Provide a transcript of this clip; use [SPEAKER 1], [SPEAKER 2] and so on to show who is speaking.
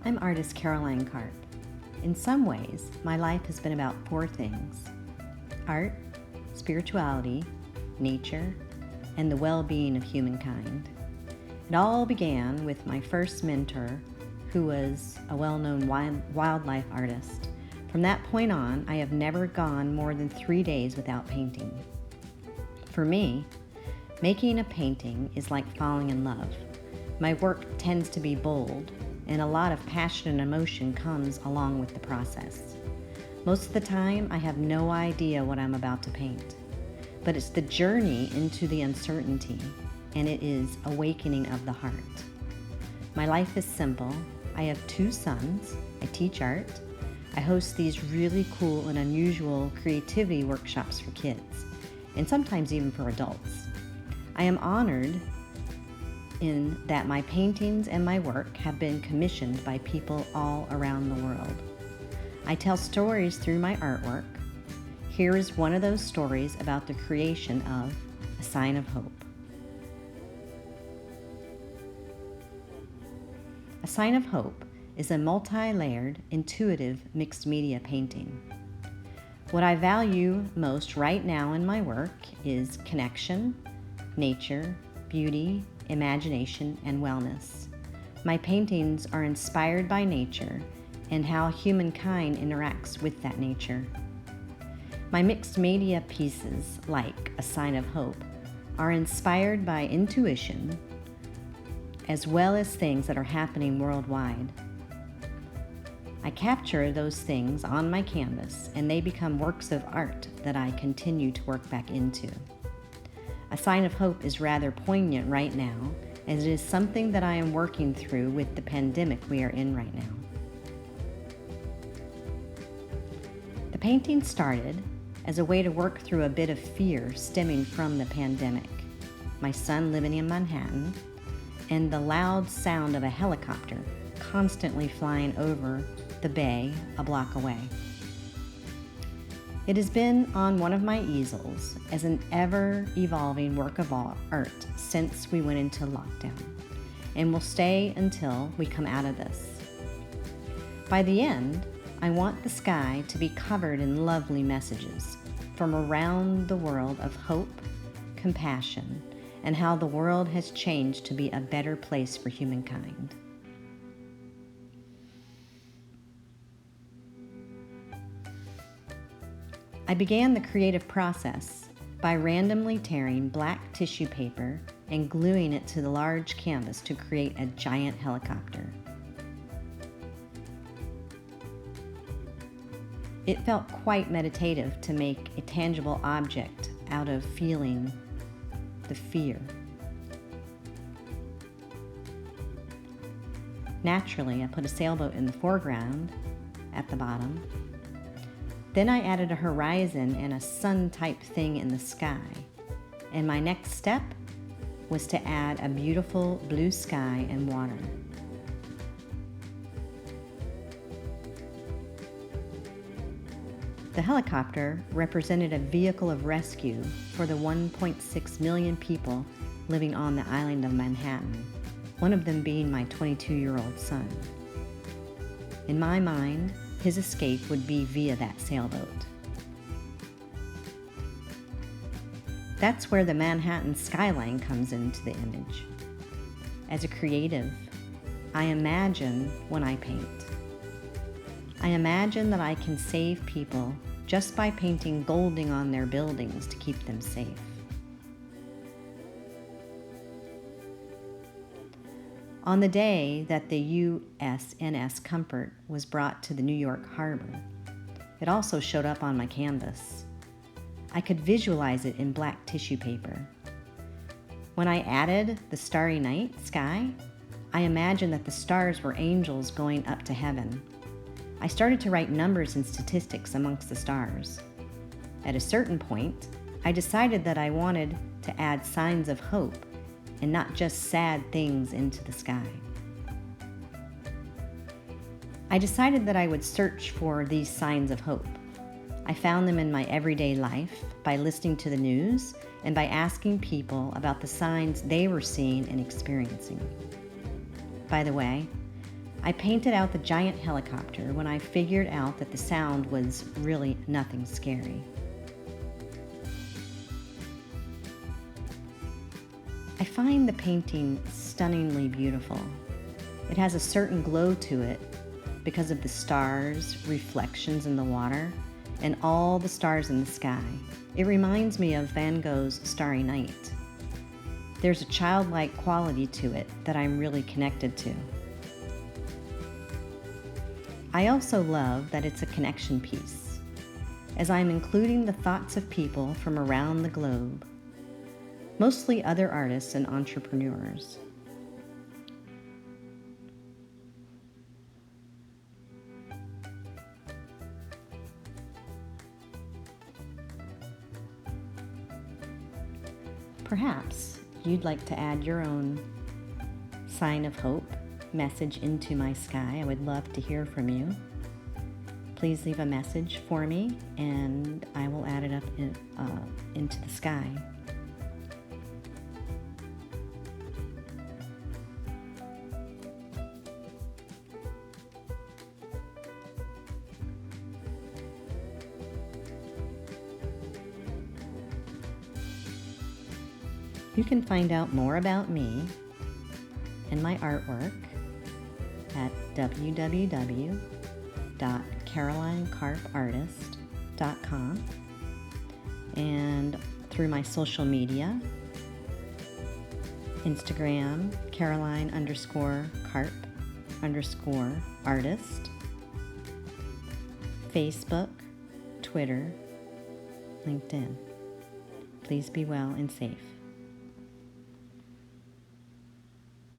[SPEAKER 1] I'm artist Caroline Karp. In some ways, my life has been about four things: art, spirituality, nature, and the well-being of humankind. It all began with my first mentor, who was a well-known wildlife artist. From that point on, I have never gone more than 3 days without painting. For me, making a painting is like falling in love. My work tends to be bold, and a lot of passion and emotion comes along with the process. Most of the time, I have no idea what I'm about to paint, but it's the journey into the uncertainty, and it is awakening of the heart. My life is simple. I have 2 sons. I teach art. I host these really cool and unusual creativity workshops for kids, and sometimes even for adults. I am honored in that my paintings and my work have been commissioned by people all around the world. I tell stories through my artwork. Here is one of those stories about the creation of A Sign of Hope. A Sign of Hope is a multi-layered, intuitive mixed media painting. What I value most right now in my work is connection, nature, beauty, imagination, and wellness. My paintings are inspired by nature and how humankind interacts with that nature. My mixed media pieces, like A Sign of Hope, are inspired by intuition as well as things that are happening worldwide. I capture those things on my canvas, and they become works of art that I continue to work back into. A Sign of Hope is rather poignant right now, as it is something that I am working through with the pandemic we are in right now. The painting started as a way to work through a bit of fear stemming from the pandemic, my son living in Manhattan, and the loud sound of a helicopter constantly flying over the bay a block away. It has been on one of my easels as an ever-evolving work of art since we went into lockdown, and will stay until we come out of this. By the end, I want the sky to be covered in lovely messages from around the world of hope, compassion, and how the world has changed to be a better place for humankind. I began the creative process by randomly tearing black tissue paper and gluing it to the large canvas to create a giant helicopter. It felt quite meditative to make a tangible object out of feeling the fear. Naturally, I put a sailboat in the foreground at the bottom. Then I added a horizon and a sun-type thing in the sky. And my next step was to add a beautiful blue sky and water. The helicopter represented a vehicle of rescue for the 1.6 million people living on the island of Manhattan, one of them being my 22-year-old son. In my mind, his escape would be via that sailboat. That's where the Manhattan skyline comes into the image. As a creative, I imagine when I paint. I imagine that I can save people just by painting golding on their buildings to keep them safe. On the day that the USNS Comfort was brought to the New York harbor, it also showed up on my canvas. I could visualize it in black tissue paper. When I added the starry night sky, I imagined that the stars were angels going up to heaven. I started to write numbers and statistics amongst the stars. At a certain point, I decided that I wanted to add signs of hope and not just sad things into the sky. I decided that I would search for these signs of hope. I found them in my everyday life by listening to the news and by asking people about the signs they were seeing and experiencing. By the way, I painted out the giant helicopter when I figured out that the sound was really nothing scary. I find the painting stunningly beautiful. It has a certain glow to it because of the stars, reflections in the water, and all the stars in the sky. It reminds me of Van Gogh's Starry Night. There's a childlike quality to it that I'm really connected to. I also love that it's a connection piece, as I'm including the thoughts of people from around the globe, mostly other artists and entrepreneurs. Perhaps you'd like to add your own sign of hope message into my sky. I would love to hear from you. Please leave a message for me and I will add it up into the sky. You can find out more about me and my artwork at www.carolinekarpartist.com and through my social media, Instagram, Caroline_Karp_artist, Facebook, Twitter, LinkedIn. Please be well and safe.